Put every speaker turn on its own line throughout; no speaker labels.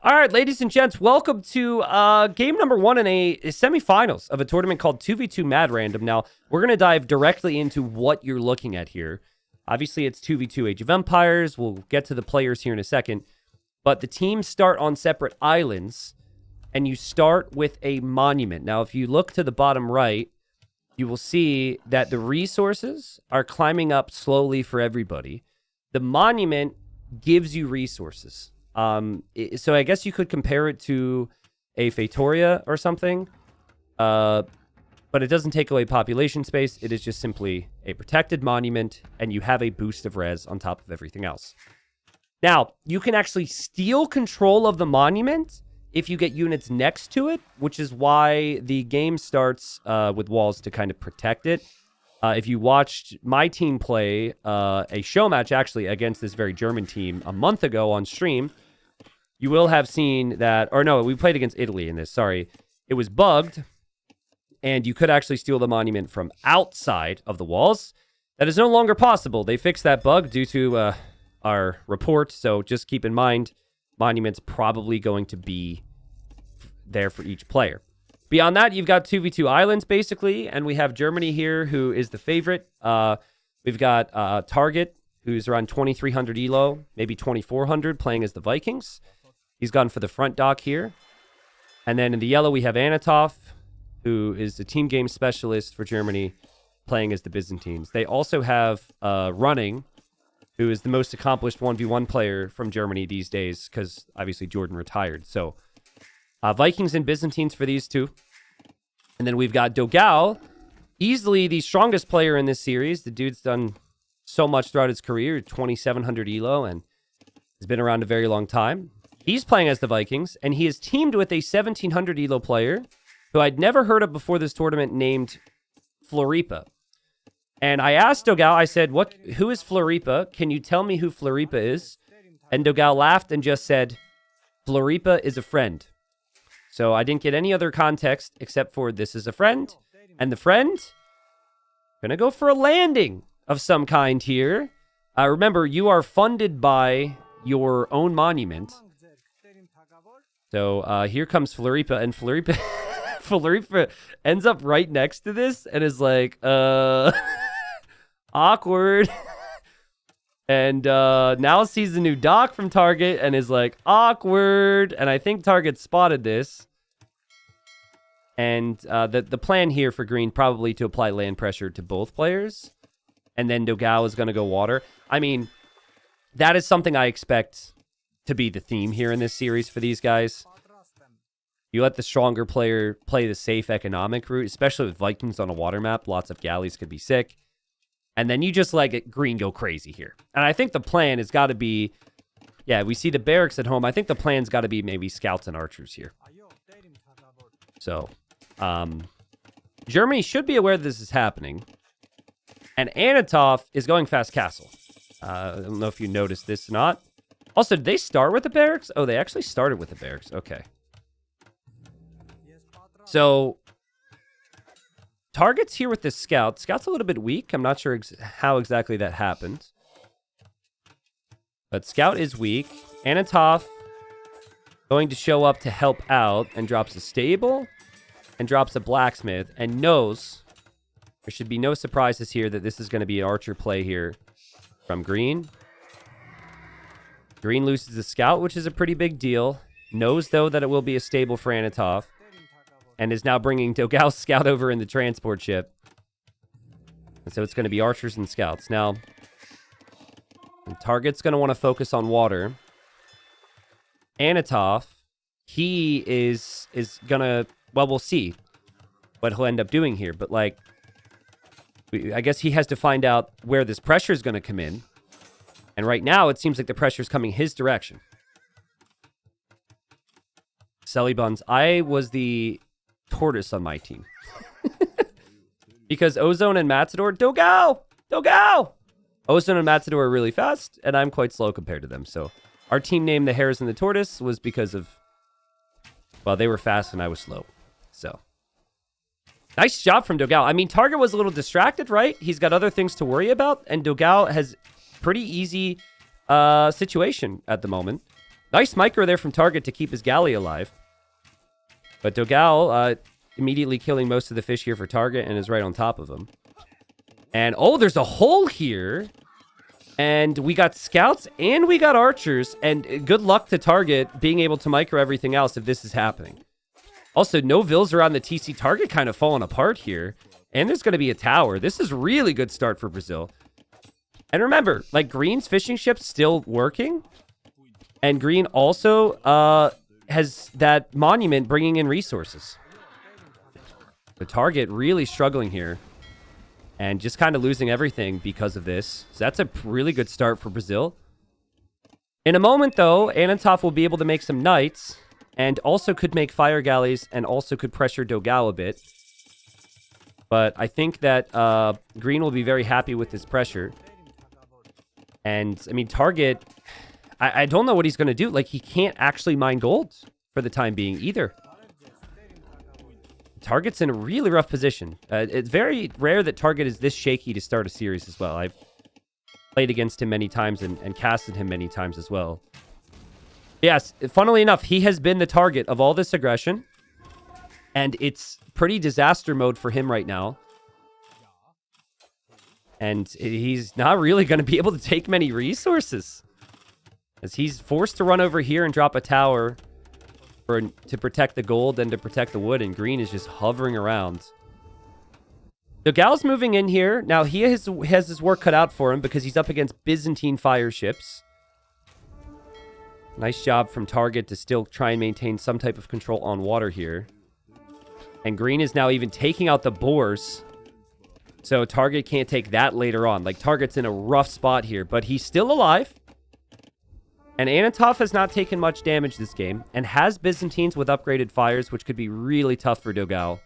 All right, ladies and gents, welcome to game number 1 in a semifinals of a tournament called 2v2 Mad Random. Now, we're going to dive directly into what you're looking at here. Obviously, it's 2v2 Age of Empires. We'll get to the players here in a second. But the teams start on separate islands, and you start with a monument. Now, if you look to the bottom right, you will see that the resources are climbing up slowly for everybody. The monument gives you resources. So I guess you could compare it to a Fatoria or something, but it doesn't take away population space. It is just simply a protected monument, and you have a boost of res on top of everything else. Now, you can actually steal control of the monument if you get units next to it, which is why the game starts with walls to kind of protect it. If you watched my team play a show match, actually, against this very German team a month ago on stream, you will have seen that, or no, we played against Italy in this, sorry. It was bugged, and you could actually steal the monument from outside of the walls. That is no longer possible. They fixed that bug due to our report, so just keep in mind, monument's probably going to be there for each player. Beyond that, you've got 2v2 islands, basically, and we have Germany here, who is the favorite. We've got Target, who's around 2,300 elo, maybe 2,400, playing as the Vikings. He's gone for the front dock here. And then in the yellow, we have Anatov, who is the team game specialist for Germany, playing as the Byzantines. They also have Running, who is the most accomplished 1v1 player from Germany these days, because obviously Jordan retired. So Vikings and Byzantines for these two. And then we've got Dogao, easily the strongest player in this series. The dude's done so much throughout his career, 2,700 elo, and has been around a very long time. He's playing as the Vikings, and he is teamed with a 1,700 elo player who I'd never heard of before this tournament, named Floripa. And I asked Dogao, I said, who is Floripa? Can you tell me who Floripa is? And Dogao laughed and just said, Floripa is a friend. So I didn't get any other context except for this is a friend. And the friend, gonna go for a landing of some kind here. Remember, you are funded by your own monument. So here comes Floripa, and Floripa Floripa ends up right next to this and is like, awkward. And now sees the new dock from Target and is like, awkward. And I think Target spotted this. And the plan here for green, probably to apply land pressure to both players. And then Dogao is going to go water. I mean, that is something I expect to be the theme here in this series for these guys. You let the stronger player play the safe economic route, especially with Vikings on a water map. Lots of galleys could be sick. And then you just let green go crazy here. And I think the plan has got to be, yeah, we see the barracks at home. I think the plan's got to be maybe scouts and archers here. So, Germany should be aware this is happening. And Anatov is going fast castle. I don't know if you noticed this or not. Also, did they start with the barracks? Oh, they actually started with the barracks. Okay. So, Target's here with the scout. Scout's a little bit weak. I'm not sure how exactly that happened. But Scout is weak. Anatov going to show up to help out and drops a stable and drops a blacksmith and knows there should be no surprises here that this is going to be an archer play here from green. Green loses the scout, which is a pretty big deal. Knows, though, that it will be a stable for Anatov. And is now bringing Dogao's scout over in the transport ship. And so it's going to be archers and scouts. Now, Target's going to want to focus on water. Anatov, he is going to... Well, we'll see what he'll end up doing here. But, like, I guess he has to find out where this pressure is going to come in. And right now, it seems like the pressure is coming his direction. Selly Buns, I was the tortoise on my team. Because Ozone and Matador, Dogao! Ozone and Matador are really fast, and I'm quite slow compared to them. So our team name, the Hares and the Tortoise, was because of, well, they were fast and I was slow. So nice job from Dogao. I mean, Target was a little distracted, right? He's got other things to worry about, and Dogao has pretty easy situation at the moment. Nice micro there from Target to keep his galley alive. But Dogal immediately killing most of the fish here for Target and is right on top of him. And, oh, there's a hole here. And we got scouts and we got archers. And good luck to Target being able to micro everything else if this is happening. Also, no vills around the TC. Target kind of falling apart here. And there's going to be a tower. This is really good start for Brazil. And remember, like, Green's fishing ship's still working. And Green also has that monument bringing in resources. The Target really struggling here. And just kind of losing everything because of this. So that's a really good start for Brazil. In a moment, though, Anatov will be able to make some knights. And also could make fire galleys. And also could pressure Dogal a bit. But I think that Green will be very happy with this pressure. And, I mean, Target... I don't know what he's going to do. Like, he can't actually mine gold for the time being either. Target's in a really rough position. It's very rare that Target is this shaky to start a series as well. I've played against him many times and casted him many times as well. Yes, funnily enough, he has been the target of all this aggression. And it's pretty disaster mode for him right now. And he's not really going to be able to take many resources. As he's forced to run over here and drop a tower to protect the gold and to protect the wood. And Green is just hovering around. Dogal's moving in here. Now, he has his work cut out for him because he's up against Byzantine fire ships. Nice job from Target to still try and maintain some type of control on water here. And Green is now even taking out the boars. So Target can't take that later on. Like, Target's in a rough spot here, but he's still alive. And Anatov has not taken much damage this game and has Byzantines with upgraded fires, which could be really tough for Dogal.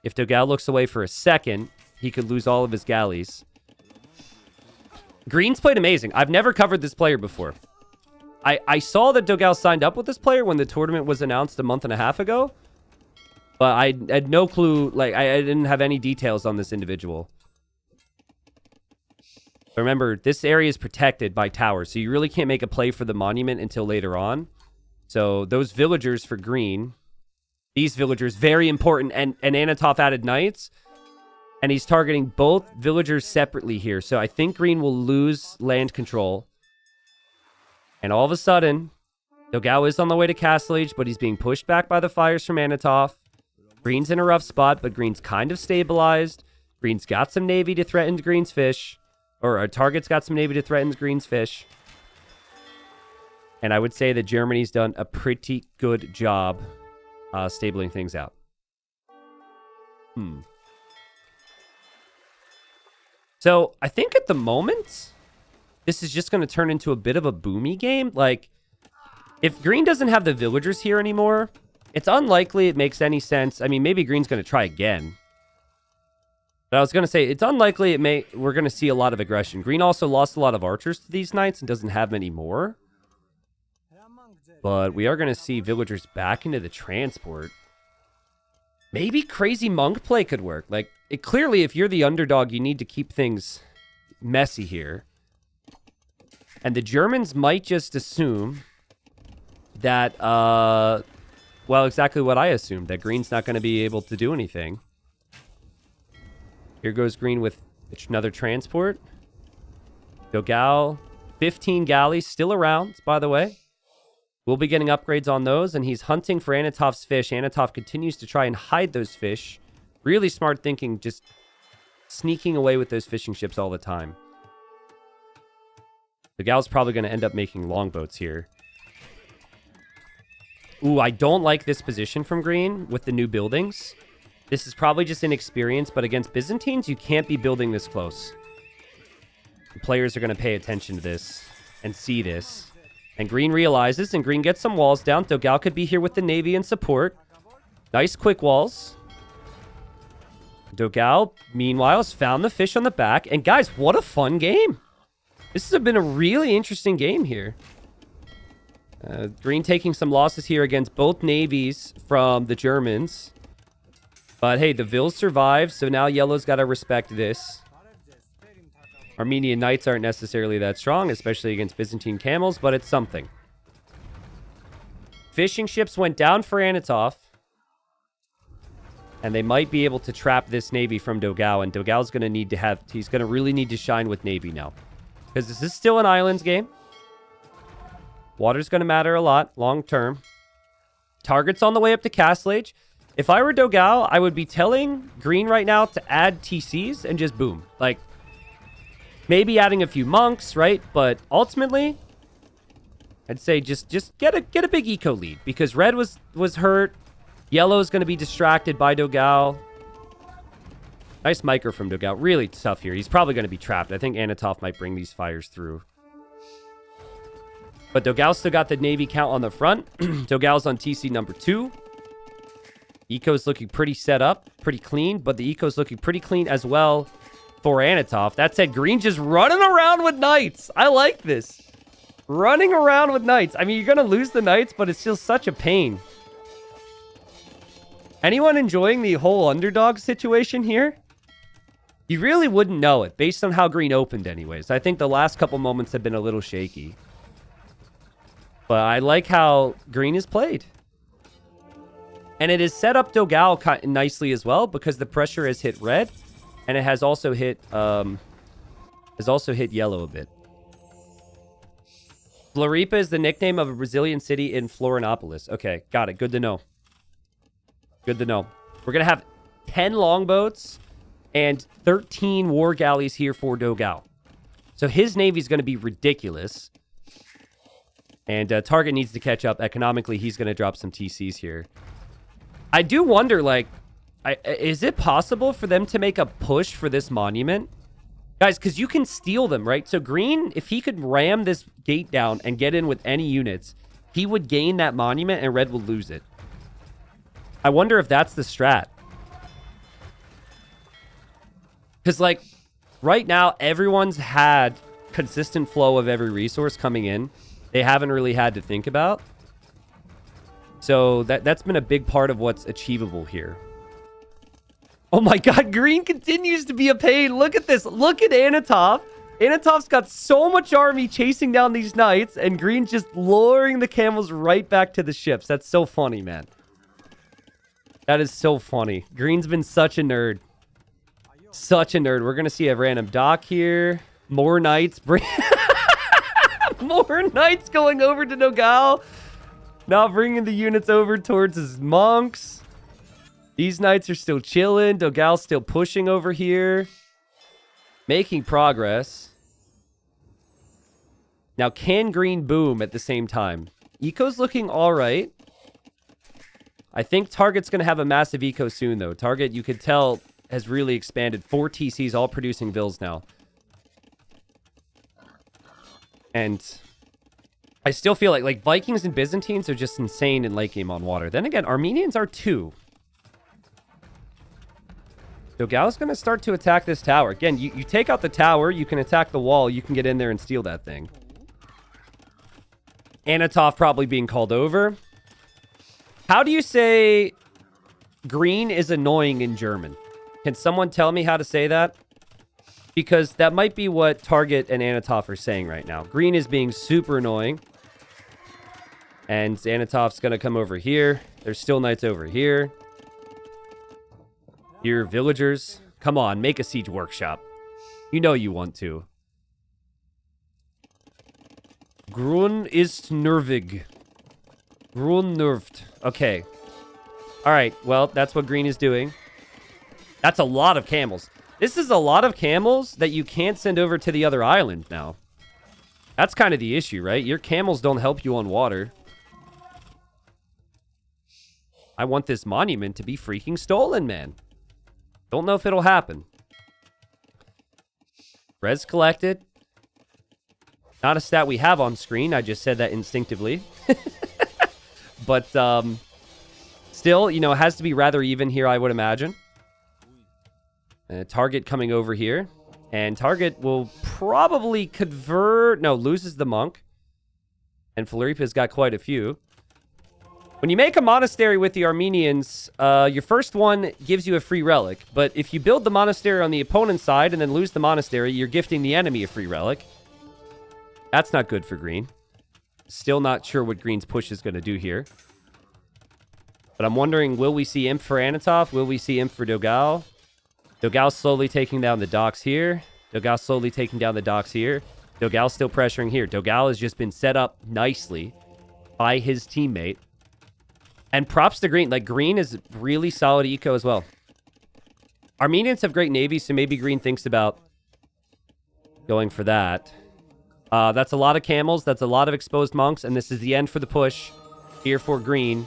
If Dogal looks away for a second, he could lose all of his galleys. Green's played amazing. I've never covered this player before. I saw that Dogal signed up with this player when the tournament was announced a month and a half ago. But I had no clue. Like, I didn't have any details on this individual. Remember, this area is protected by towers, so you really can't make a play for the monument until later on. So those villagers for Green, these villagers, very important. And Anatov added knights, and he's targeting both villagers separately here. So I think Green will lose land control. And all of a sudden, Dogal is on the way to Castle Age, but he's being pushed back by the fires from Anatov. Green's in a rough spot, but Green's kind of stabilized. Green's got some navy to threaten Green's fish. Or Target's got some navy to threaten Green's fish. And I would say that Germany's done a pretty good job stabling things out. So I think at the moment, this is just going to turn into a bit of a boomy game. Like, if Green doesn't have the villagers here anymore, it's unlikely it makes any sense. I mean, maybe Green's going to try again. But I was going to say, it's unlikely we're going to see a lot of aggression. Green also lost a lot of archers to these knights and doesn't have many more. But we are going to see villagers back into the transport. Maybe crazy monk play could work. Like, clearly, if you're the underdog, you need to keep things messy here. And the Germans might just assume that, well, exactly what I assumed, that Green's not going to be able to do anything. Here goes Green with another transport. Dogal, 15 galleys still around, by the way. We'll be getting upgrades on those, and he's hunting for Anatov's fish. Anatov continues to try and hide those fish. Really smart thinking, just sneaking away with those fishing ships all the time. Dogal's probably going to end up making longboats here. Ooh, I don't like this position from Green with the new buildings. This is probably just inexperience, but against Byzantines, you can't be building this close. The players are going to pay attention to this and see this. And Green realizes, and Green gets some walls down. Dogal could be here with the navy and support. Nice quick walls. Dogal, meanwhile, has found the fish on the back. And guys, what a fun game. This has been a really interesting game here. Green taking some losses here against both navies from the Germans. But hey, the Vills survived, so now Yellow's got to respect this. Armenian Knights aren't necessarily that strong, especially against Byzantine Camels, but it's something. Fishing ships went down for Anatov. And they might be able to trap this Navy from Dogao. And Dogao's going to need to have... He's going to really need to shine with Navy now. Because this is still an islands game. Water's going to matter a lot long term. Target's on the way up to Castle Age. If I were Dogao, I would be telling Green right now to add TCs and just boom. Like, maybe adding a few monks, right? But ultimately, I'd say just get a big eco lead. Because Red was hurt. Yellow's going to be distracted by Dogao. Nice micro from Dogao. Really tough here. He's probably going to be trapped. I think Anatov might bring these fires through. But Dogao's still got the Navy count on the front. Dogao's on TC number 2. Eco's looking pretty set up. Pretty clean. But the Eco's looking pretty clean as well for Anatov. That said, Green just running around with Knights. I like this. Running around with Knights. I mean, you're going to lose the Knights, but it's still such a pain. Anyone enjoying the whole underdog situation here? You really wouldn't know it based on how Green opened anyways. I think the last couple moments have been a little shaky. But I like how Green is played. And it has set up Dogao nicely as well because the pressure has hit Red. And it has also hit Yellow a bit. Floripa is the nickname of a Brazilian city in Florianopolis. Okay, got it. Good to know. Good to know. We're going to have 10 longboats and 13 war galleys here for Dogao. So his navy is going to be ridiculous. And Target needs to catch up. Economically, he's going to drop some TCs here. I do wonder, like, is it possible for them to make a push for this monument? Guys, because you can steal them, right? So Green, if he could ram this gate down and get in with any units, he would gain that monument and Red would lose it. I wonder if that's the strat. Because, like, right now, everyone's had consistent flow of every resource coming in. They haven't really had to think about. So that's been a big part of what's achievable here. Oh my god, Green continues to be a pain. Look at this. Look at Anatov. Anatov's got so much army chasing down these knights, and Green's just luring the camels right back to the ships. That's so funny, man. That is so funny. Green's been such a nerd. Such a nerd. We're going to see a random dock here. More knights. More knights going over to Dogao. Now bringing the units over towards his monks. These knights are still chilling. Dogao's still pushing over here. Making progress. Now, can Green boom at the same time? Eco's looking all right. I think Target's going to have a massive eco soon, though. Target, you could tell, has really expanded. 4 TCs, all producing vills now. And I still feel like Vikings and Byzantines are just insane in late game on water. Then again, Armenians are too. Dogao's going to start to attack this tower. Again, you take out the tower, you can attack the wall, you can get in there and steal that thing. Anatov probably being called over. How do you say Green is annoying in German? Can someone tell me how to say that? Because that might be what Target and Anatov are saying right now. Green is being super annoying. And Anatov's going to come over here. There's still knights over here. Here, villagers. Come on, make a siege workshop. You know you want to. Grun ist nervig. Grun nervt. Okay. All right, well, that's what Green is doing. That's a lot of camels. This is a lot of camels that you can't send over to the other island now. That's kind of the issue, right? Your camels don't help you on water. I want this monument to be freaking stolen, man. Don't know if it'll happen. Res collected. Not a stat we have on screen. I just said that instinctively. But still, you know, it has to be rather even here, I would imagine. Target coming over here. And Target will probably convert... No, loses the monk. And Floripa's got quite a few. When you make a monastery with the Armenians, your first one gives you a free relic. But if you build the monastery on the opponent's side and then lose the monastery, you're gifting the enemy a free relic. That's not good for Green. Still not sure what green's push is going to do here. But I'm wondering, will we see Imp for Anatov? Will we see Imp for Dogal? Dogal slowly taking down the docks here. Dogal slowly taking down the docks here. Dogal still pressuring here. Dogal has just been set up nicely by his teammate. And props to green. Like, green is really solid eco as well. Armenians have great navies, so maybe green thinks about going for that. That's a lot of camels. That's a lot of exposed monks. And this is the end for the push here for green.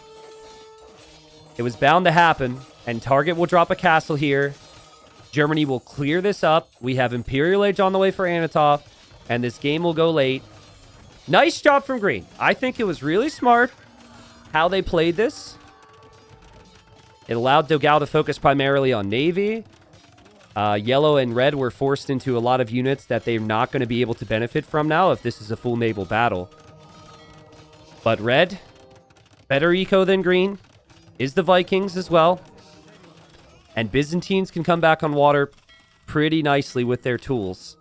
It was bound to happen. And Target will drop a castle here. Germany will clear this up. We have Imperial Age on the way for Anatov. And this game will go late. Nice job from green. I think it was really smart how they played this. It allowed Dogal to focus primarily on navy. Yellow and red were forced into a lot of units that they're not going to be able to benefit from now if this is a full naval battle. But red, better eco than green, is the Vikings as well. And Byzantines can come back on water pretty nicely with their tools.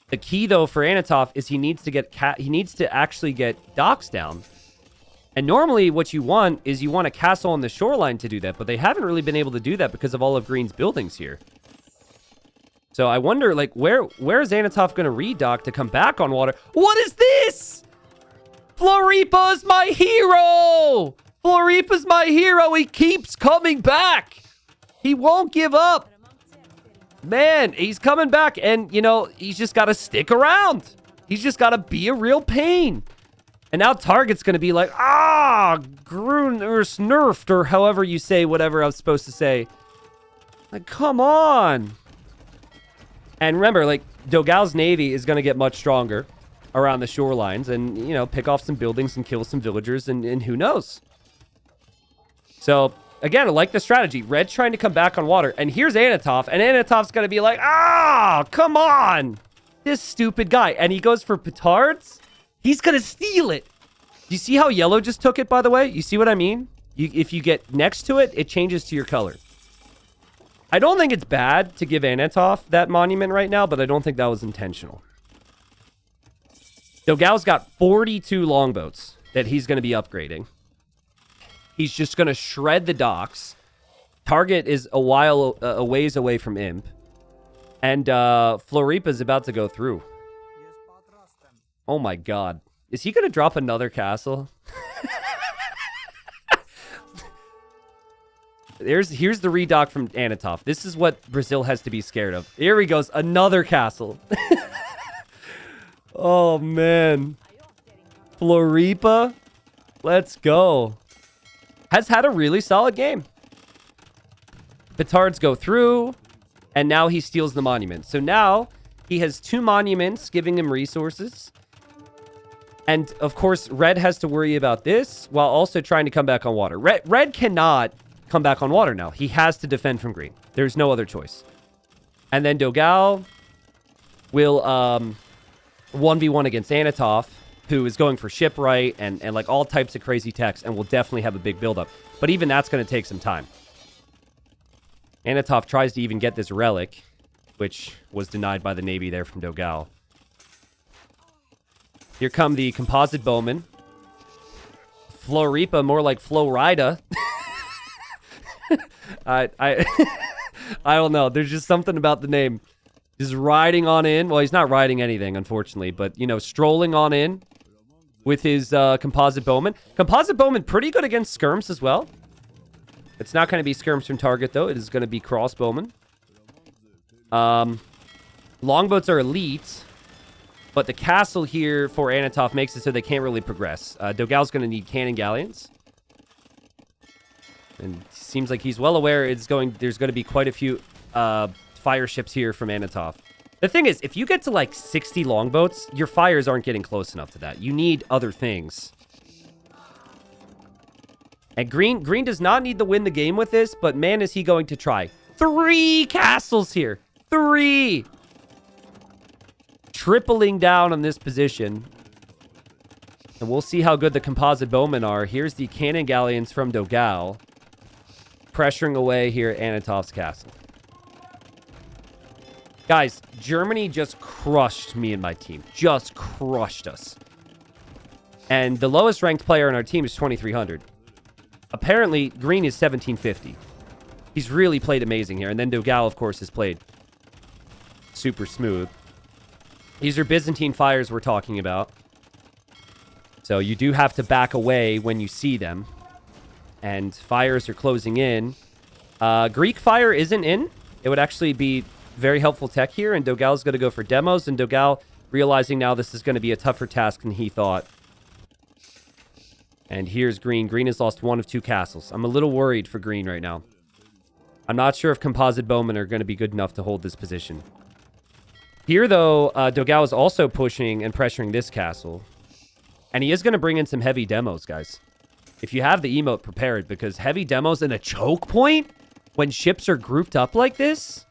The key, though, for Anatov is he needs to actually get docks down. And normally what you want is you want a castle on the shoreline to do that, but they haven't really been able to do that because of all of green's buildings here. So I wonder, like, where is Anatov going to redock to come back on water? What is this? Floripa's my hero! Floripa's my hero! He keeps coming back! He won't give up! Man, he's coming back, and, you know, he's just got to stick around. He's just got to be a real pain. And now Target's going to be like, Grun or Snurfed, or however you say whatever I was supposed to say. Like, come on. And remember, like, Dogal's navy is going to get much stronger around the shorelines and, you know, pick off some buildings and kill some villagers, and who knows. So, again, I like the strategy. Red's trying to come back on water, and here's Anatov, and Anatov's going to be like, come on. This stupid guy. And he goes for petards. He's going to steal it. You see how yellow just took it, by the way? You see what I mean? If you get next to it, it changes to your color. I don't think it's bad to give Anatov that monument right now, but I don't think that was intentional. Dogal's got 42 longboats that he's going to be upgrading. He's just going to shred the docks. Target is a ways away from Imp. And Floripa is about to go through. Oh my god. Is he going to drop another castle? Here's the redock from Anatov. This is what Brazil has to be scared of. Here he goes. Another castle. Oh, man. Floripa. Let's go. Has had a really solid game. Petards go through. And now he steals the monument. So now he has 2 monuments giving him resources. And, of course, red has to worry about this while also trying to come back on water. Red cannot come back on water now. He has to defend from green. There's no other choice. And then Dogal will 1v1 against Anatov, who is going for shipwright and like all types of crazy techs, and will definitely have a big buildup. But even that's going to take some time. Anatov tries to even get this relic, which was denied by the navy there from Dogal. Here come the composite bowmen. Floripa, more like Florida. I don't know. There's just something about the name. Just riding on in. Well, he's not riding anything, unfortunately. But, you know, strolling on in with his composite bowman. Composite bowman pretty good against skirms as well. It's not going to be skirms from target, though. It is going to be crossbowmen. Longboats are elite. But the castle here for Anatov makes it so they can't really progress. Dogal's going to need cannon galleons. And seems like he's well aware there's going to be quite a few fire ships here from Anatov. The thing is, if you get to like 60 longboats, your fires aren't getting close enough to that. You need other things. And green does not need to win the game with this, but man, is he going to try. 3 castles here. 3! Tripling down on this position. And we'll see how good the composite bowmen are. Here's the cannon galleons from Dogal. Pressuring away here at Anatov's castle. Guys, Germany just crushed me and my team. Just crushed us. And the lowest ranked player on our team is 2,300. Apparently, green is 1,750. He's really played amazing here. And then Dogal, of course, has played super smooth. These are Byzantine fires we're talking about. So you do have to back away when you see them. And fires are closing in. Greek fire isn't in. It would actually be very helpful tech here. And Dogal's going to go for demos. And Dogal realizing now this is going to be a tougher task than he thought. And here's green. Green has lost 1 of 2 castles. I'm a little worried for green right now. I'm not sure if composite bowmen are going to be good enough to hold this position. Here, though, Dogal is also pushing and pressuring this castle. And he is going to bring in some heavy demos, guys. If you have the emote, prepare it. Because heavy demos and a choke point when ships are grouped up like this?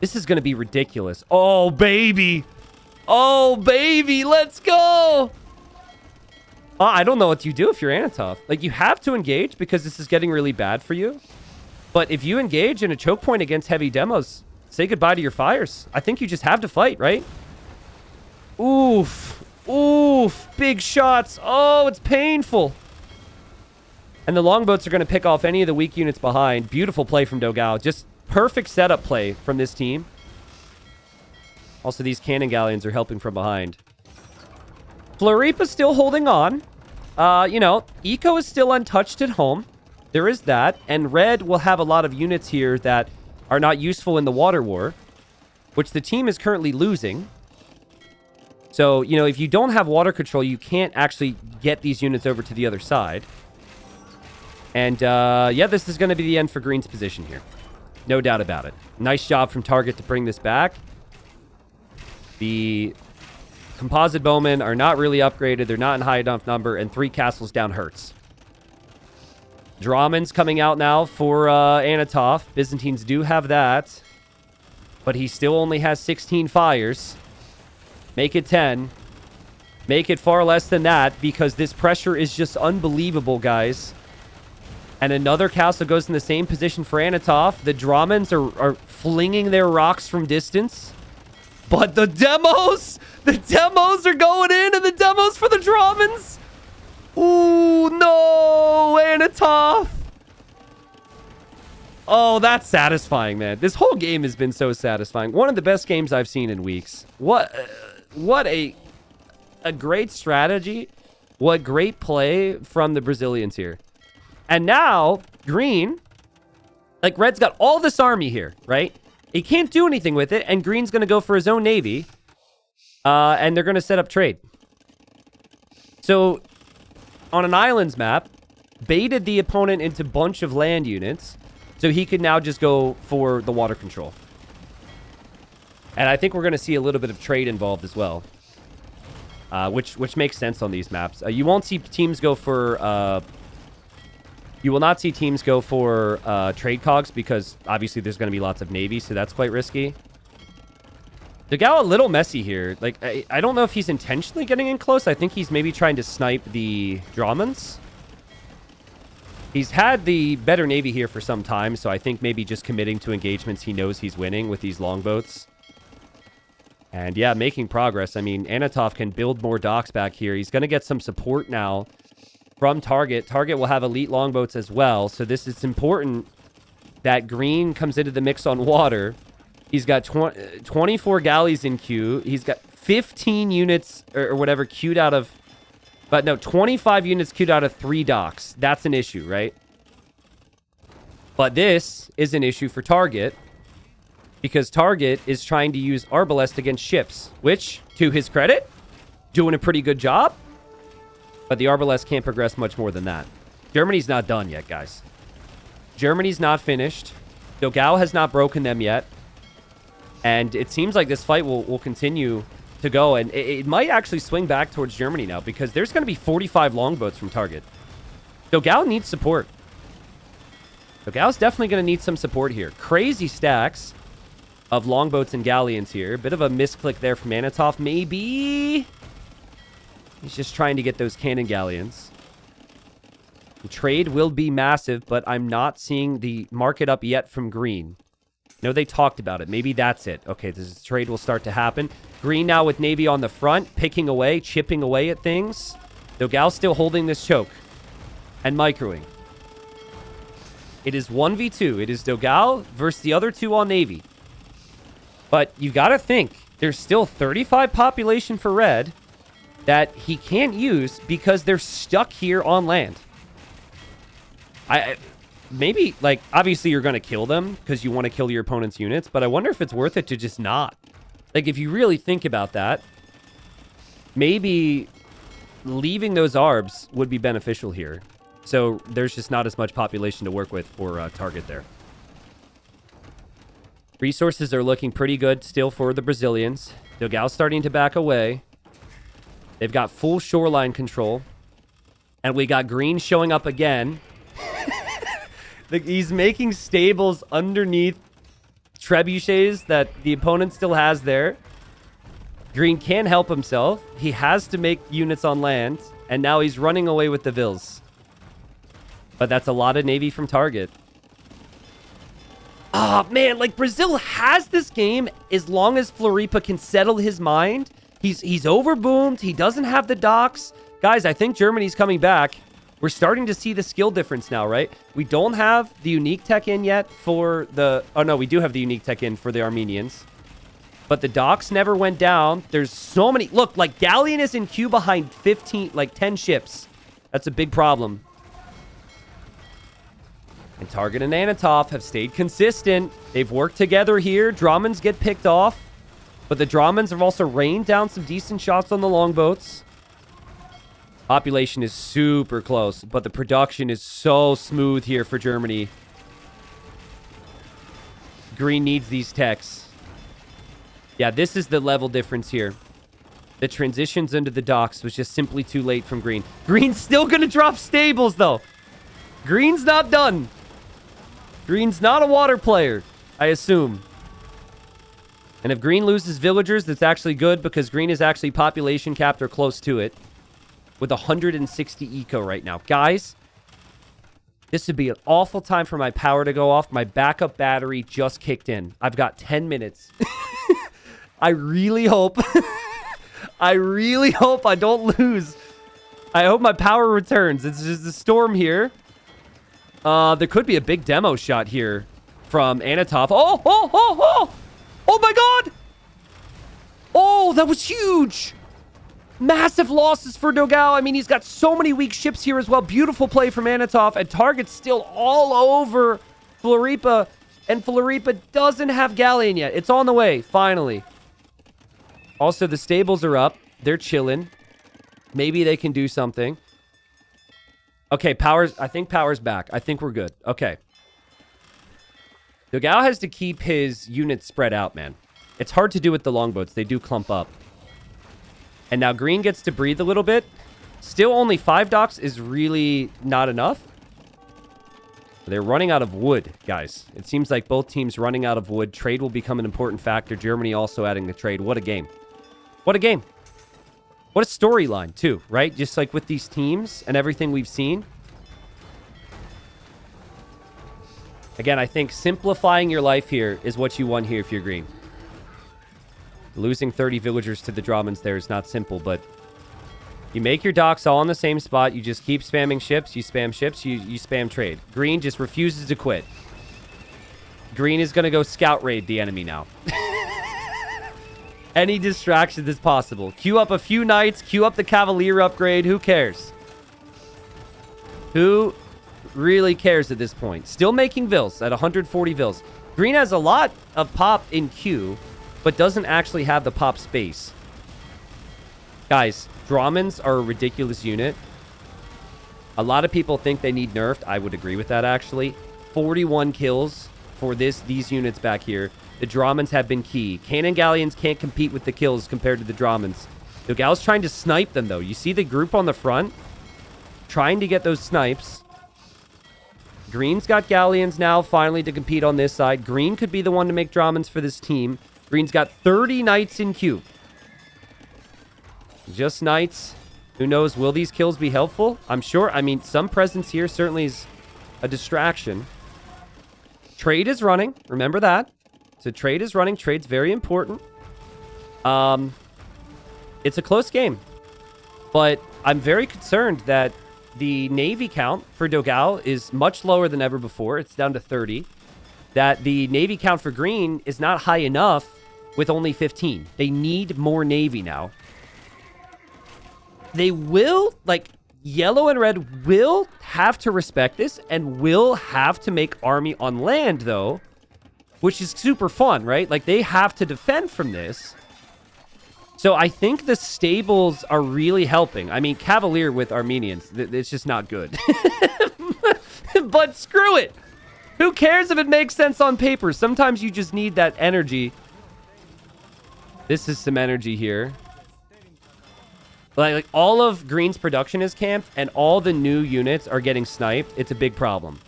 This is going to be ridiculous. Oh, baby. Oh, baby. Let's go. I don't know what you do if you're Anatov. Like, you have to engage because this is getting really bad for you. But if you engage in a choke point against heavy demos, say goodbye to your fires. I think you just have to fight, right? Oof. Oof. Big shots. Oh, it's painful. And the longboats are going to pick off any of the weak units behind. Beautiful play from Dogal. Just perfect setup play from this team. Also, these cannon galleons are helping from behind. Floripa's still holding on. You know, Eco is still untouched at home. There is that. And Red will have a lot of units here that are not useful in the water war, which the team is currently losing. So, you know, if you don't have water control, you can't actually get these units over to the other side. And, yeah, this is going to be the end for Green's position here. No doubt about it. Nice job from Target to bring this back. The composite bowmen are not really upgraded. They're not in high enough number, and 3 castles down hurts. Drahman's coming out now for Anatov. Byzantines do have that, but he still only has 16 fires. Make it 10. Make it far less than that, because this pressure is just unbelievable, guys. And another castle goes in the same position for Anatov. The Drahmans are flinging their rocks from distance. But the demos are going in, and the demos for the Drahmans. Ooh, no, Anatov. Oh, that's satisfying, man. This whole game has been so satisfying. One of the best games I've seen in weeks. What a great strategy. What great play from the Brazilians here. And now, Green, like, Red's got all this army here, right? He can't do anything with it, and Green's going to go for his own navy. And they're going to set up trade. So, on an islands map, baited the opponent into a bunch of land units, so he could now just go for the water control. And I think we're going to see a little bit of trade involved as well. Which makes sense on these maps. You won't see teams go for... You will not see teams go for trade cogs because obviously there's going to be lots of navy, so that's quite risky. Dogal a little messy here. Like, I don't know if he's intentionally getting in close. I think he's maybe trying to snipe the Drahmans. He's had the better navy here for some time, so I think maybe just committing to engagements he knows he's winning with these longboats. And yeah, making progress. I mean, Anatov can build more docks back here. He's going to get some support now from Target. Target will have elite longboats as well. So this is important that Green comes into the mix on water. He's got 24 galleys in queue. He's got 15 units or whatever queued out of... But no, 25 units queued out of 3 docks. That's an issue, right? But this is an issue for Target because Target is trying to use Arbalest against ships, which, to his credit, doing a pretty good job. But the Arbalest can't progress much more than that. Germany's not done yet, guys. Germany's not finished. Dogal has not broken them yet. And it seems like this fight will continue to go. And it might actually swing back towards Germany now because there's going to be 45 longboats from Target. Dogal needs support. Dogal's definitely going to need some support here. Crazy stacks of longboats and galleons here. Bit of a misclick there from Anatov, maybe. He's just trying to get those cannon galleons. The trade will be massive, but I'm not seeing the market up yet from Green. No, they talked about it. Maybe that's it. Okay, this trade will start to happen. Green now with Navy on the front, picking away, chipping away at things. Dogal still holding this choke and microing. It is 1v2. It is Dogal versus the other two on Navy. But you got to think, there's still 35 population for red that he can't use because they're stuck here on land. Maybe, like, obviously you're going to kill them because you want to kill your opponent's units, but I wonder if it's worth it to just not. Like, if you really think about that, maybe leaving those arbs would be beneficial here. So there's just not as much population to work with for target there. Resources are looking pretty good still for the Brazilians. Dogal's starting to back away. They've got full shoreline control. And we got green showing up again. He's making stables underneath trebuchets that the opponent still has there. Green can't help himself. He has to make units on land. And now he's running away with the Vils. But that's a lot of Navy from target. Oh, man, like Brazil has this game as long as Floripa can settle his mind. He's overboomed. He doesn't have the docks. Guys, I think Germany's coming back. We're starting to see the skill difference now, right? We don't have the unique tech in yet for the... Oh, no, we do have the unique tech in for the Armenians. But the docks never went down. There's so many... Look, like, Galleon is in queue behind 15, like, 10 ships. That's a big problem. And Target and Anatov have stayed consistent. They've worked together here. Dramans get picked off. But the Dramans have also rained down some decent shots on the longboats. Population is super close, but the production is so smooth here for Germany. Green needs these techs. Yeah, this is the level difference here. The transitions into the docks was just simply too late from Green. Green's still going to drop stables, though. Green's not done. Green's not a water player, I assume. And if Green loses villagers, that's actually good because Green is actually population capped or close to it. With 160 eco right now. Guys, this would be an awful time for my power to go off. My backup battery just kicked in. I've got 10 minutes. I really hope... I really hope I don't lose. I hope my power returns. It's just a storm here. There could be a big demo shot here from Anatov. Oh, oh, oh, oh! Oh my god! Oh, that was huge! Massive losses for Dogal. I mean, he's got so many weak ships here as well. Beautiful play from Anatov. And target's still all over Floripa. And Floripa doesn't have Galleon yet. It's on the way, finally. Also, the stables are up. They're chilling. Maybe they can do something. Okay, I think power's back. I think we're good. Okay. Dogal has to keep his units spread out, man. It's hard to do with the longboats. They do clump up. And now Green gets to breathe a little bit. Still only 5 docks is really not enough. They're running out of wood, guys. It seems like both teams running out of wood. Trade will become an important factor. Germany also adding the trade. What a game. What a game. What a storyline, too, right? Just like with these teams and everything we've seen. Again, I think simplifying your life here is what you want here if you're Green. Losing 30 villagers to the Dramans there is not simple, but you make your docks all in the same spot. You just keep spamming ships. You spam ships. You spam trade. Green just refuses to quit. Green is going to go scout raid the enemy now. Any distraction is possible. Queue up a few knights. Queue up the Cavalier upgrade. Who cares? Who really cares at this point? Still making Vils at 140 Vils. Green has a lot of pop in queue, but doesn't actually have the pop space. Guys, Dramans are a ridiculous unit. A lot of people think they need nerfed. I would agree with that, actually. 41 kills for these units back here. The Dramans have been key. Cannon Galleons can't compete with the kills compared to the Dramans. Dogal's trying to snipe them, though. You see the group on the front? Trying to get those snipes. Green's got Galleons now, finally, to compete on this side. Green could be the one to make Dramans for this team. Green's got 30 knights in queue. Just knights. Who knows? Will these kills be helpful? I'm sure. I mean, some presence here certainly is a distraction. Trade is running. Remember that. So trade is running. Trade's very important. It's a close game. But I'm very concerned that the Navy count for Dogao is much lower than ever before. It's down to 30. That the Navy count for green is not high enough with only 15. They need more Navy now. They will, like, yellow and red will have to respect this and will have to make army on land, though, which is super fun, right? Like, they have to defend from this. So I think the stables are really helping. I mean, Cavalier with Armenians, it's just not good. But screw it. Who cares if it makes sense on paper? Sometimes you just need that energy. This is some energy here. Like all of Green's production is camped and all the new units are getting sniped. It's a big problem.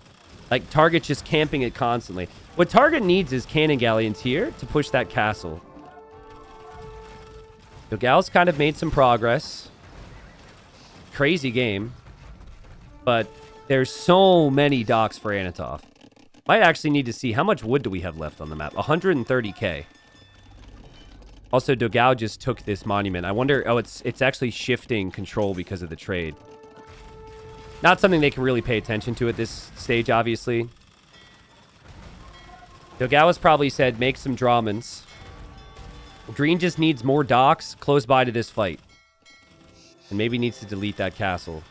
Like Target's just camping it constantly. What Target needs is cannon galleons here to push that castle. Dogal's kind of made some progress. Crazy game. But there's so many docks for Anatov. Might actually need to see how much wood do we have left on the map. 130k. Also, Dogao just took this monument. I wonder... Oh, it's actually shifting control because of the trade. Not something they can really pay attention to at this stage, obviously. Dogao has probably said, make some Dramans. Green just needs more docks close by to this fight. And maybe needs to delete that castle.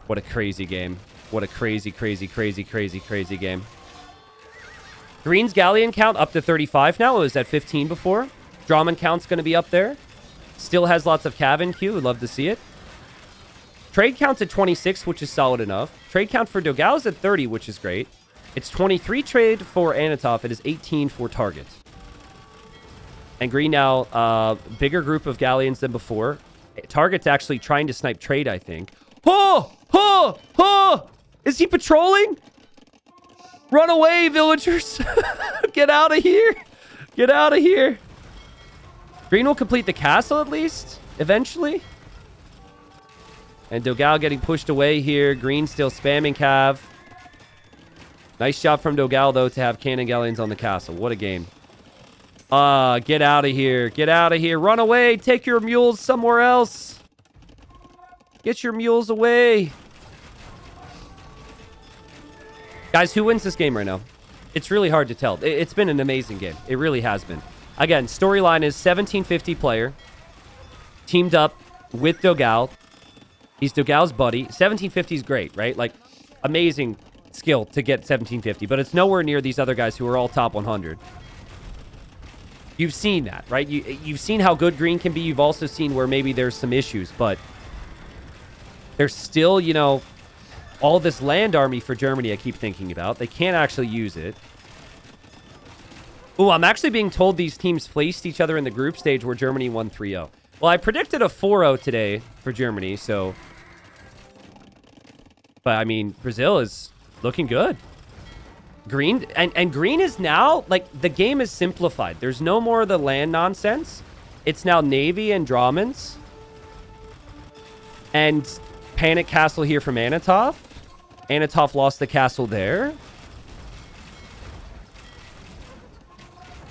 What a crazy game. What a crazy, crazy, crazy, crazy, crazy game. Green's galleon count up to 35 now. It was at 15 before. Draman count's going to be up there. Still has lots of cav in queue. Would love to see it. Trade count's at 26, which is solid enough. Trade count for Dogao's at 30, which is great. It's 23 trade for Anatov. It is 18 for Target. And Green now, bigger group of galleons than before. Target's actually trying to snipe trade, I think. Oh! Oh! Oh! Is he patrolling? Run away, villagers. Get out of here. Get out of here. Green will complete the castle at least, eventually. And Dogao getting pushed away here. Green still spamming cav. Nice job from Dogao, though, to have cannon galleons on the castle. What a game. Get out of here. Get out of here. Run away. Take your mules somewhere else. Get your mules away. Guys, who wins this game right now? It's really hard to tell. It's been an amazing game. It really has been. Again, storyline is 1750 player. Teamed up with Dogao. He's Dogao's buddy. 1750 is great, right? Like, amazing skill to get 1750. But it's nowhere near these other guys who are all top 100. You've seen that, right? You've seen how good Green can be. You've also seen where maybe there's some issues. But there's still, you know, all this land army for Germany I keep thinking about. They can't actually use it. Ooh, I'm actually being told these teams faced each other in the group stage where Germany won 3-0. Well, I predicted a 4-0 today for Germany, so... But, I mean, Brazil is looking good. Green... And Green is now... Like, the game is simplified. There's no more of the land nonsense. It's now Navy and Dramans. And Panic Castle here from Anatov. Anatov lost the castle there.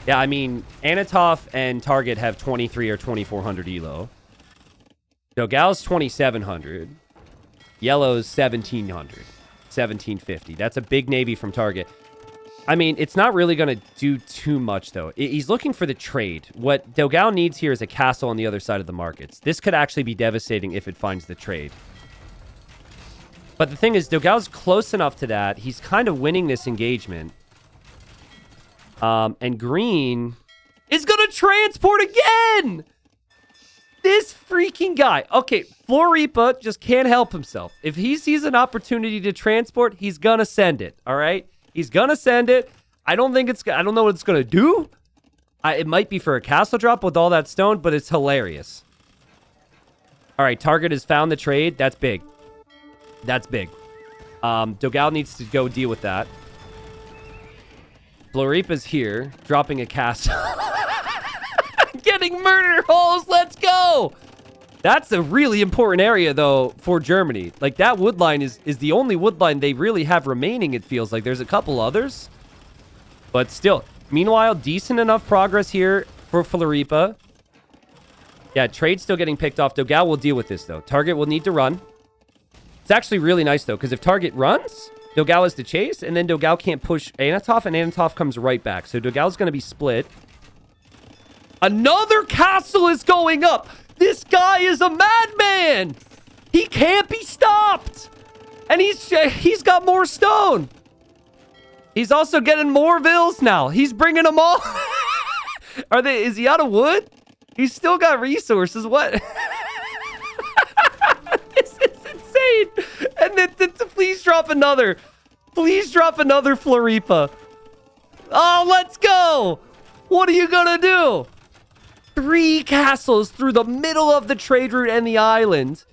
Yeah, I mean, Anatov and Target have 23 or 2400 elo. Dogao's 2700. Yellow's 1700. 1750. That's a big navy from Target. I mean, it's not really going to do too much, though. He's looking for the trade. What Dogao needs here is a castle on the other side of the markets. This could actually be devastating if it finds the trade. But the thing is, Dogao's close enough to that. He's kind of winning this engagement. And Green is going to transport again! This freaking guy. Okay, Floripa just can't help himself. If he sees an opportunity to transport, he's going to send it, all right? He's going to send it. I don't know what it's going to do. It might be for a castle drop with all that stone, but it's hilarious. All right, Target has found the trade. That's big. That's big. Dogao needs to go deal with that. Floripa's here, dropping a castle. Getting murder holes. Let's go. That's a really important area, though, for Germany. Like, that wood line is the only wood line they really have remaining, it feels like. There's a couple others. But still, Meanwhile, decent enough progress here for Floripa. Yeah, trade's still getting picked off. Dogal will deal with this, though. Target will need to run. It's actually really nice, though, because if Target runs, Dogal is to chase, and then Dogal can't push Anatov, and Anatov comes right back. So Dogal's going to be split. Another castle is going up. This guy is a madman. He can't be stopped. And he's got more stone. He's also getting more vills now. He's bringing them all. Is he out of wood? He's still got resources. What? This is insane. And then please drop another. Please drop another Floripa. Oh, let's go. What are you going to do? 3 castles through the middle of the trade route and the island.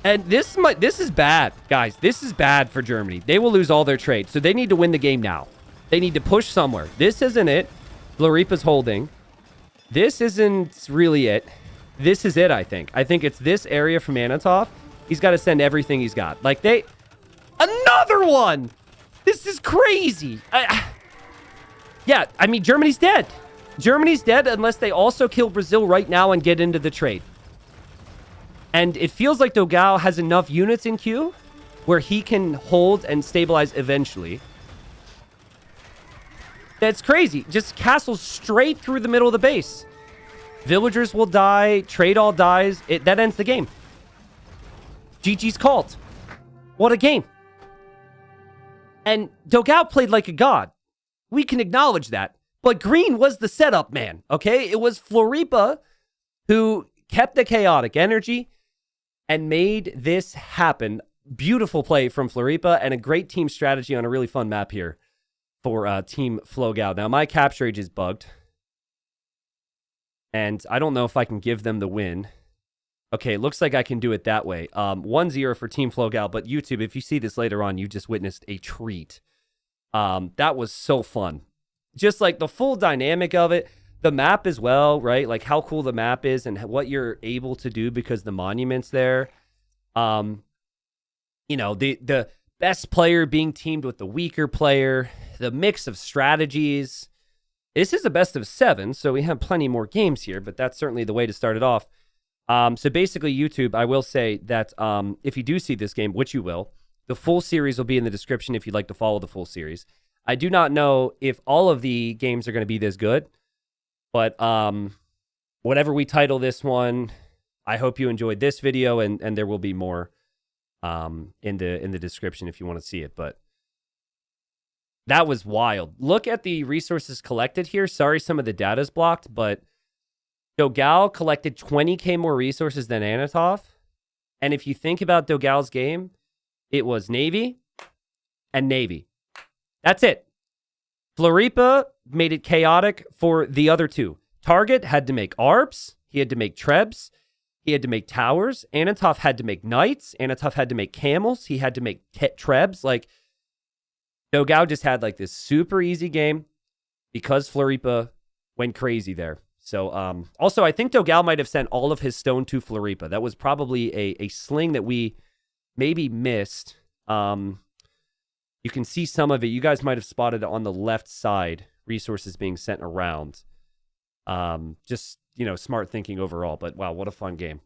And this is bad, guys. This is bad for Germany. They will lose all their trade. So they need to win the game now. They need to push somewhere. This isn't it. Floripa's holding. This isn't really it. This is it, I think. I think it's this area from Anatov. He's got to send everything he's got. Like, another one! This is crazy. Yeah, I mean, Germany's dead. Germany's dead unless they also kill Brazil right now and get into the trade. And it feels like Dogal has enough units in queue where he can hold and stabilize eventually. That's crazy. Just castles straight through the middle of the base. Villagers will die. Trade all dies. That ends the game. GG's called. What a game. And Dogal played like a god. We can acknowledge that. But Green was the setup man, okay? It was Floripa who kept the chaotic energy and made this happen. Beautiful play from Floripa and a great team strategy on a really fun map here for Team Flogal. Now, my capture age is bugged. And I don't know if I can give them the win. Okay, it looks like I can do it that way. 1-0 for Team Flogal, but YouTube, if you see this later on, you just witnessed a treat. That was so fun. Just like the full dynamic of it. The map as well, right? Like how cool the map is and what you're able to do because the monument's there. You know, the best player being teamed with the weaker player. The mix of strategies. This is a best of 7, so we have plenty more games here, but that's certainly the way to start it off. So basically, YouTube, I will say that if you do see this game, which you will, the full series will be in the description if you'd like to follow the full series. I do not know if all of the games are going to be this good, but whatever we title this one, I hope you enjoyed this video, and there will be more in the description if you want to see it. But that was wild. Look at the resources collected here. Sorry, some of the data is blocked, but Dogal collected 20k more resources than Anatov. And if you think about Dogal's game, it was Navy and Navy. That's it. Floripa made it chaotic for the other two. Target had to make ARBs. He had to make Trebs. He had to make towers. Anatov had to make knights. Anatov had to make camels. He had to make Trebs. Like, Dogal just had like this super easy game because Floripa went crazy there. So, also, I think Dogal might have sent all of his stone to Floripa. That was probably a sling that we maybe missed. You can see some of it. You guys might have spotted it on the left side, resources being sent around. Just, you know, smart thinking overall. But wow, what a fun game.